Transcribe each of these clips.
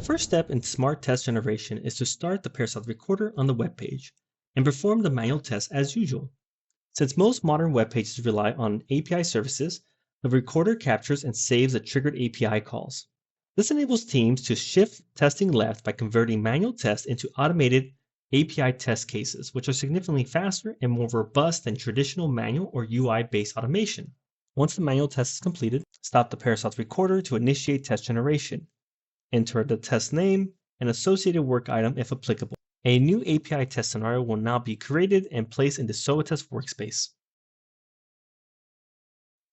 The first step in smart test generation is to start the Parasoft recorder on the web page and perform the manual test as usual. Since most modern web pages rely on API services, the recorder captures and saves the triggered API calls. This enables teams to shift testing left by converting manual tests into automated API test cases, which are significantly faster and more robust than traditional manual or UI-based automation. Once the manual test is completed, stop the Parasoft recorder to initiate test generation. Enter the test name and associated work item if applicable. A new API test scenario will now be created and placed in the SOA test workspace.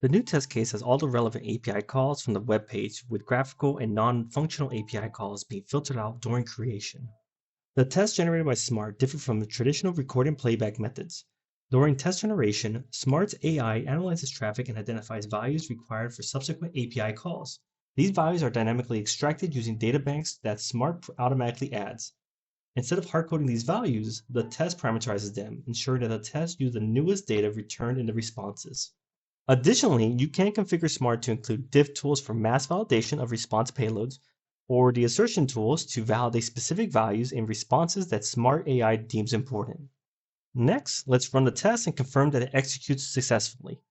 The new test case has all the relevant API calls from the web page, with graphical and non-functional API calls being filtered out during creation. The tests generated by Smart differ from the traditional record and playback methods. During test generation, Smart's AI analyzes traffic and identifies values required for subsequent API calls. These values are dynamically extracted using databanks that Smart automatically adds. Instead of hard-coding these values, the test parameterizes them, ensuring that the test uses the newest data returned in the responses. Additionally, you can configure Smart to include diff tools for mass validation of response payloads, or the assertion tools to validate specific values in responses that Smart AI deems important. Next, let's run the test and confirm that it executes successfully.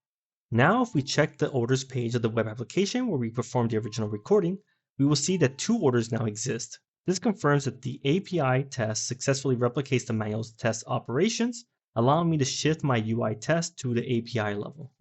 Now, if we check the orders page of the web application where we performed the original recording, we will see that two orders now exist. This confirms that the API test successfully replicates the manual test operations, allowing me to shift my UI test to the API level.